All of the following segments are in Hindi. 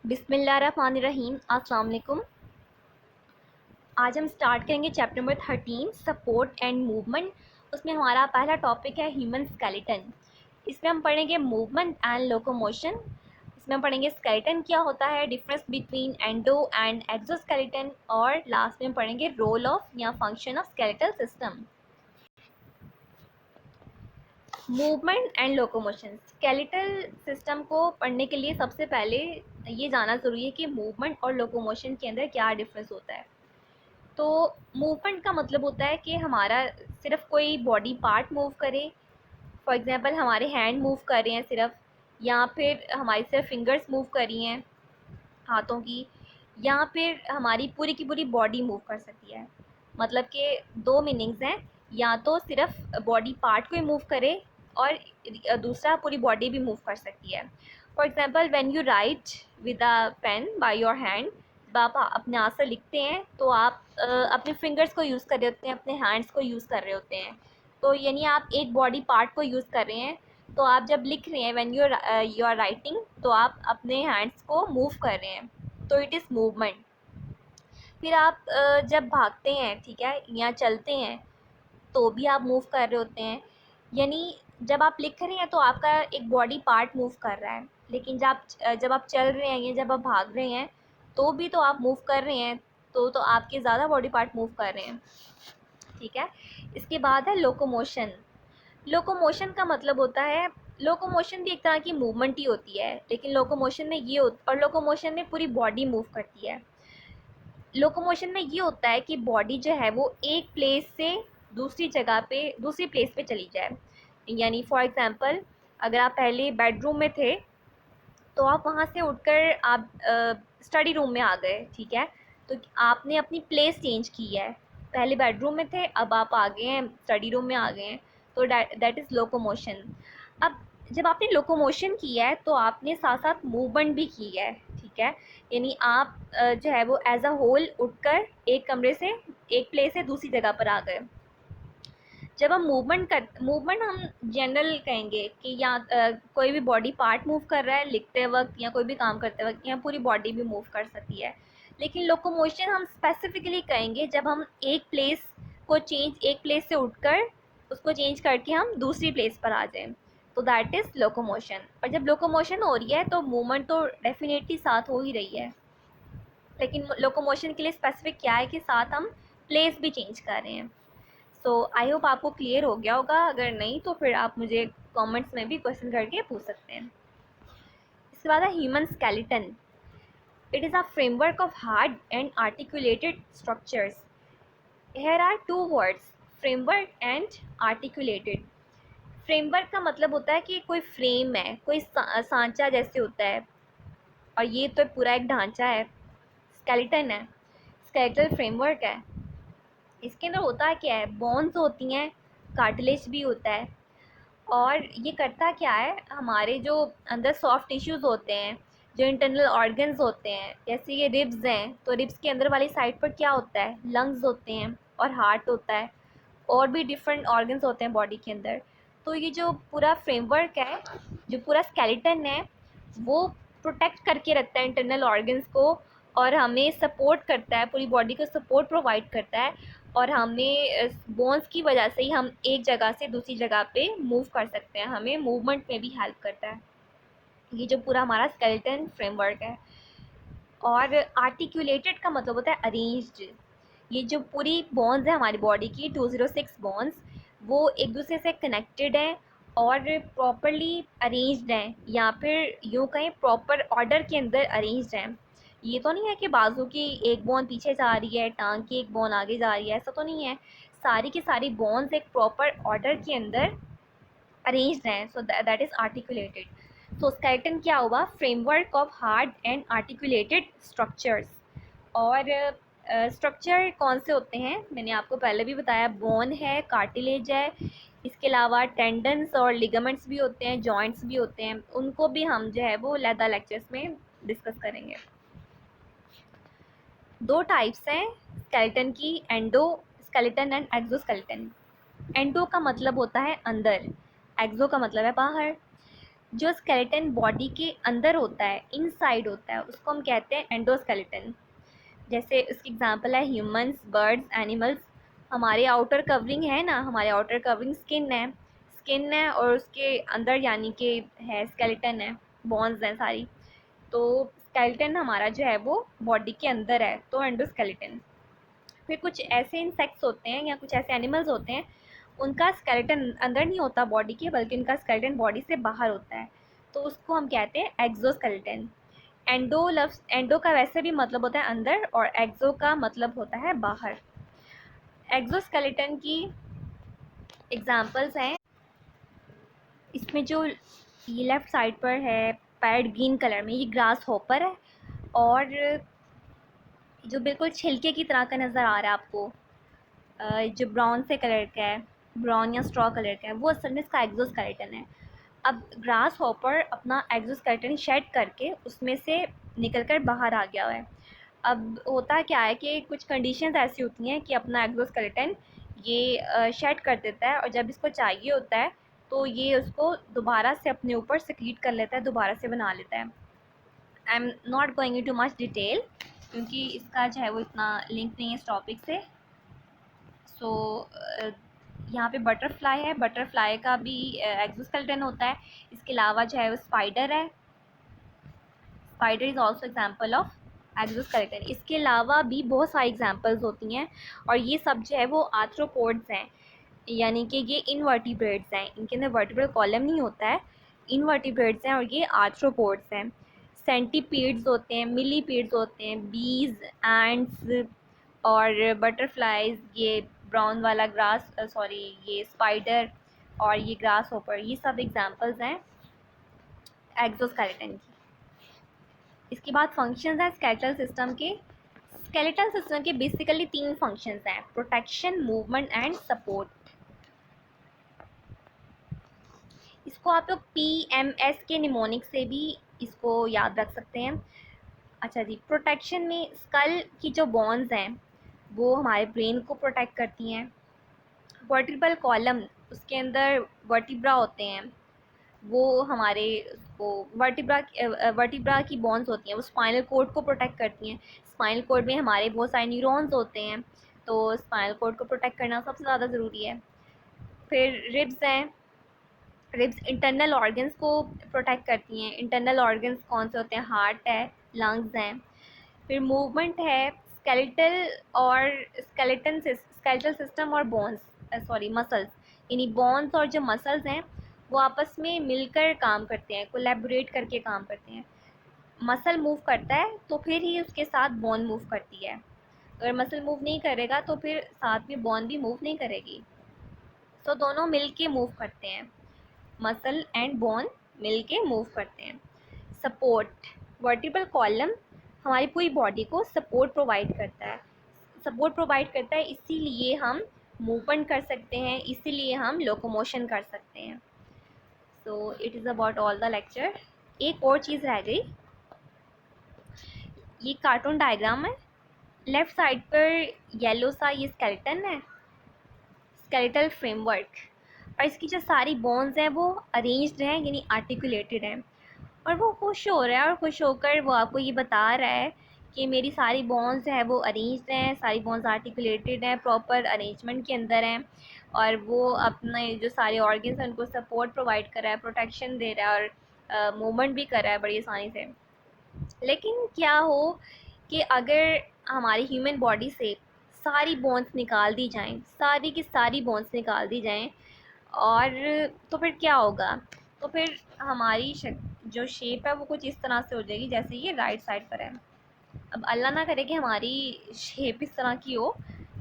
बिस्मिल्लाहिर्रहमानिर्रहीम। अस्सलाम वालेकुम। आज हम स्टार्ट करेंगे chapter number 13 support and movement. उसमें हमारा पहला टॉपिक है ह्यूमन स्केलेटन। इसमें हम पढ़ेंगे मूवमेंट एंड लोकोमोशन। इसमें हम पढ़ेंगे स्केलेटन क्या होता है, difference between endo and exoskeleton, और लास्ट में हम पढ़ेंगे रोल ऑफ या function of skeletal system. Movement and locomotion. Skeletal system को पढ़ने के लिए सबसे पहले ये जानना ज़रूरी है कि मूवमेंट और लोकोमोशन के अंदर क्या डिफरेंस होता है। तो मूवमेंट का मतलब होता है कि हमारा सिर्फ कोई बॉडी पार्ट मूव करे। फॉर एग्जांपल हमारे हैंड मूव कर रहे हैं सिर्फ, या फिर हमारी सिर्फ फिंगर्स मूव कर रही हैं हाथों की, या फिर हमारी पूरी की पूरी बॉडी मूव कर सकती है। मतलब कि दो मीनिंग्स हैं, या तो सिर्फ बॉडी पार्ट को ही मूव करे और दूसरा पूरी बॉडी भी मूव कर सकती है। For example when you write with a pen by your hand, जब आप अपने हाथ से लिखते हैं तो आप अपने फिंगर्स को यूज़ कर रहे होते हैं, अपने हैंड्स को यूज़ कर रहे होते हैं। तो यानी आप एक बॉडी पार्ट को यूज़ कर रहे हैं। तो आप जब लिख रहे हैं व्हेन यू आर राइटिंग, तो आप अपने हैंड्स को मूव कर रहे हैं, तो इट इज़ मूवमेंट। फिर आप जब भागते हैं, ठीक है, या चलते हैं, तो भी आप मूव कर रहे होते हैं। यानी जब आप लिख रहे हैं तो आपका एक बॉडी पार्ट मूव कर रहा है, लेकिन जब आप चल रहे हैं या जब आप भाग रहे हैं तो भी तो आप मूव कर रहे हैं, तो आपके ज़्यादा बॉडी पार्ट मूव कर रहे हैं, ठीक है। इसके बाद है लोकोमोशन। लोकोमोशन का मतलब होता है, लोकोमोशन भी एक तरह की मूवमेंट ही होती है, लेकिन लोकोमोशन में और लोकोमोशन में पूरी बॉडी मूव करती है। लोकोमोशन में ये होता है कि बॉडी जो है वो एक प्लेस से दूसरी प्लेस पे चली जाए। यानी फॉर एग्जांपल अगर आप पहले बेडरूम में थे तो आप वहाँ से उठकर आप स्टडी रूम में आ गए, ठीक है। तो आपने अपनी प्लेस चेंज की है। पहले बेडरूम में थे, अब आप आ गए हैं स्टडी रूम में आ गए हैं, तो दैट इज़ लोकोमोशन। अब जब आपने लोकोमोशन की है तो आपने साथ साथ मूवमेंट भी की है, ठीक है। यानी आप जो है वो एज अ होल उठकर एक कमरे से एक प्लेस से दूसरी जगह पर आ गए। जब हम मूवमेंट हम जनरल कहेंगे कि या कोई भी बॉडी पार्ट मूव कर रहा है लिखते वक्त या कोई भी काम करते वक्त, या पूरी बॉडी भी मूव कर सकती है। लेकिन लोकोमोशन हम स्पेसिफिकली कहेंगे जब हम एक प्लेस से उठकर उसको चेंज करके हम दूसरी प्लेस पर आ जाएं, तो दैट इज़ लोकोमोशन। और जब लोकोमोशन हो रही है तो मूवमेंट तो डेफिनेटली साथ हो ही रही है, लेकिन लोकोमोशन के लिए स्पेसिफिक क्या है कि साथ हम प्लेस भी चेंज कर रहे हैं। सो आई होप आपको क्लियर हो गया होगा। अगर नहीं तो फिर आप मुझे कमेंट्स में भी क्वेश्चन करके पूछ सकते हैं। इसके बाद है human skeleton. It is a framework of hard and articulated structures. Here are two words, framework and articulated. फ्रेमवर्क का मतलब होता है कि कोई फ्रेम है, कोई सांचा जैसे होता है, और ये तो पूरा एक ढांचा है, स्केलेटन है, स्केलेटल फ्रेमवर्क है। इसके अंदर होता क्या है, बोन्स होती हैं, कार्टिलेज भी होता है। और ये करता क्या है, हमारे जो अंदर सॉफ्ट टिश्यूज़ होते हैं, जो इंटरनल ऑर्गन्स होते हैं, जैसे ये रिब्स हैं, तो रिब्स के अंदर वाली साइड पर क्या होता है, लंग्स होते हैं और हार्ट होता है, और भी डिफरेंट ऑर्गन्स होते हैं बॉडी के अंदर। तो ये जो पूरा फ्रेमवर्क है, जो पूरा स्केलेटन है, वो प्रोटेक्ट करके रखता है इंटरनल ऑर्गन्स को, और हमें सपोर्ट करता है, पूरी बॉडी को सपोर्ट प्रोवाइड करता है, और हमें बोन्स की वजह से ही हम एक जगह से दूसरी जगह पे मूव कर सकते हैं, हमें मूवमेंट में भी हेल्प करता है। ये जो पूरा हमारा स्केलेटन फ्रेमवर्क है। और आर्टिकुलेटेड का मतलब होता है अरेंज्ड। ये जो पूरी बोन्स है हमारी बॉडी की 206 बोन्स, वो एक दूसरे से कनेक्टेड हैं और प्रॉपरली अरेंज्ड हैं, या फिर यूँ कहें प्रॉपर ऑर्डर के अंदर अरेंज्ड हैं। ये तो नहीं है कि बाजू की एक बोन पीछे जा रही है, टांग की एक बोन आगे जा रही है, ऐसा तो नहीं है। सारी की सारी बोन्स एक प्रॉपर ऑर्डर के अंदर अरेंज्ड हैं, so that is articulated. So skeleton क्या हुआ, framework of hard and articulated structures. और स्ट्रक्चर कौन से होते हैं, मैंने आपको पहले भी बताया, बोन है, कार्टिलेज है, इसके अलावा टेंडन्स और लिगामेंट्स भी होते हैं, जॉइंट्स भी होते हैं। उनको भी हम जो है वो लेदर लेक्चर्स में डिस्कस करेंगे। दो टाइप्स हैं स्केलेटन की, endo skeleton and exoskeleton. Endo का मतलब होता है अंदर, एक्सो का मतलब है बाहर। जो स्केलेटन बॉडी के अंदर होता है, इनसाइड होता है, उसको हम कहते हैं एंडोस्केलेटन। जैसे इसकी एग्जांपल है ह्यूमंस, बर्ड्स, एनिमल्स। हमारे आउटर कवरिंग है ना, हमारे आउटर कवरिंग स्किन है और उसके अंदर यानी कि है स्केलेटन है, बोन्स हैं सारी। तो स्केलेटन हमारा जो है वो बॉडी के अंदर है, तो एंडोस्केलेटन। फिर कुछ ऐसे इंसेक्ट्स होते हैं या कुछ ऐसे एनिमल्स होते हैं, उनका स्केलेटन अंदर नहीं होता बॉडी के, बल्कि उनका स्केलेटन बॉडी से बाहर होता है, तो उसको हम कहते हैं एक्सोस्केलेटन। एंडो का वैसे भी मतलब होता है अंदर, और एक्सो का मतलब होता है बाहर। एक्सोस्केलेटन की एग्जांपल्स हैं, इसमें जो ये लेफ़्ट साइड पर है पैड ग्रीन कलर में, ये ग्रास हॉपर है। और जो बिल्कुल छिलके की तरह का नज़र आ रहा है आपको, जो ब्राउन से कलर का है, ब्राउन या स्ट्रॉ कलर का है, वो असल में इसका एक्सोस्केलेटन है। अब ग्रास हॉपर अपना एक्सोस्केलेटन शेड करके उसमें से निकल कर बाहर आ गया हुआ है। अब होता क्या है कि कुछ कंडीशंस ऐसी होती हैं कि अपना एक्सोस्केलेटन ये शेड कर देता है, और जब इसको चाहिए होता है तो ये उसको दोबारा से अपने ऊपर सिक्रीट कर लेता है, दोबारा से बना लेता है। I am not going into much detail, क्योंकि इसका जो है वो इतना लिंक नहीं है इस टॉपिक से। सो यहाँ पे बटरफ्लाई है, बटरफ्लाई का भी एक्सोस्केलेटन होता है। इसके अलावा जो है वो स्पाइडर है, spider is also example of exoskeleton. इसके अलावा भी बहुत सारी एग्जाम्पल्स होती हैं, और ये सब जो है वो आर्थ्रोपोड्स हैं, यानी कि ये इनवर्टिब्रेट्स हैं, इनके अंदर वर्टिब्रल कॉलम नहीं होता है, इनवर्टिब्रेट्स हैं और ये आर्थ्रोपोड्स हैं। सेंटीपीड्स होते हैं, मिलीपीड्स होते हैं, बीज, एंड्स और बटरफ्लाइज, ये ब्राउन वाला ग्रास सॉरी ये स्पाइडर और ये ग्रास होपर, ये सब एग्जांपल्स हैं एक्सोस्केलेटन की। इसके बाद फंक्शंस हैं स्केलेटल सिस्टम के। स्केलेटल सिस्टम के बेसिकली 3 फंक्शंस हैं, प्रोटेक्शन, मूवमेंट एंड सपोर्ट। इसको आप लोग PMS के निमोनिक से भी इसको याद रख सकते हैं। अच्छा जी, प्रोटेक्शन में स्कल की जो बोन्स हैं वो हमारे ब्रेन को प्रोटेक्ट करती हैं। वर्टिब्रल कॉलम, उसके अंदर वर्टिब्रा होते हैं, वो हमारे वो वर्टिब्रा की बोन्स होती हैं, वो स्पाइनल कोड को प्रोटेक्ट करती हैं। स्पाइनल कोड में हमारे बहुत सारे न्यूरॉन्स होते हैं, तो स्पाइनल कोड को प्रोटेक्ट करना सबसे ज़्यादा ज़रूरी है। फिर रिब्स हैं, रिब्स इंटरनल ऑर्गन्स को प्रोटेक्ट करती हैं। इंटरनल ऑर्गन्स कौन से होते हैं? हार्ट है, लंग्स हैं। फिर मूवमेंट है, स्केलेटल सिस्टम और मसल्स, यानी बोन्स और जो मसल्स हैं वो आपस में मिलकर काम करते हैं, कोलैबोरेट करके काम करते हैं। मसल मूव करता है तो फिर ही उसके साथ बोन मूव करती है, अगर मसल मूव नहीं करेगा तो फिर साथ में बोन भी मूव नहीं करेगी। तो दोनों मिल के मूव करते हैं, मसल एंड बोन मिल के मूव करते हैं। सपोर्ट, वर्टिब्रल कॉलम हमारी पूरी बॉडी को सपोर्ट प्रोवाइड करता है, इसीलिए हम मूवमेंट कर सकते हैं, इसीलिए हम लोकोमोशन कर सकते हैं। So it is about all the lecture. एक और चीज़ रह गई, ये कार्टून डायग्राम है, लेफ़्ट साइड पर येलो सा ये स्केलेटन है, स्केलेटल फ्रेमवर्क, और इसकी जो सारी बोन्स हैं वो अरेंज्ड हैं, यानी आर्टिकुलेटेड हैं, और वो खुश हो रहा है, और खुश होकर वो आपको ये बता रहा है कि मेरी सारी बोन्स जो है वो अरेंज्ड हैं, सारी बोन्स आर्टिकुलेटेड हैं, प्रॉपर अरेंजमेंट के अंदर हैं, और वो अपने जो सारे ऑर्गन्स हैं उनको सपोर्ट प्रोवाइड कर रहा है, प्रोटेक्शन दे रहा है, और मूवमेंट भी कर रहा है बड़ी आसानी से। लेकिन क्या हो कि अगर हमारी ह्यूमन बॉडी से सारी बोन्स निकाल दी जाएं, सारी की सारी बोन्स निकाल दी जाएं, और तो फिर क्या होगा? तो फिर हमारी जो शेप है वो कुछ इस तरह से हो जाएगी जैसे ये राइट साइड पर है। अब अल्लाह ना करे कि हमारी शेप इस तरह की हो,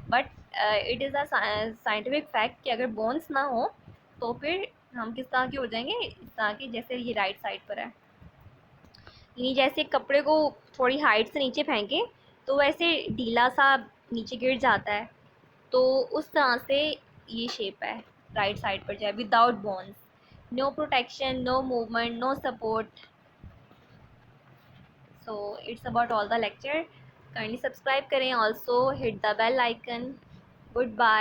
but it is a scientific fact कि अगर बोन्स ना हो तो फिर हम किस तरह के हो जाएंगे, इस तरह के जैसे ये राइट साइड पर है। यानी जैसे कपड़े को थोड़ी हाइट से नीचे फेंकें तो वैसे ढीला सा नीचे गिर जाता है, तो उस तरह से ये शेप है राइट साइड पर जो है, without bones, no protection, no movement, no support. So it's about all the lecture. Kindly subscribe करें, also hit the bell icon. Good bye.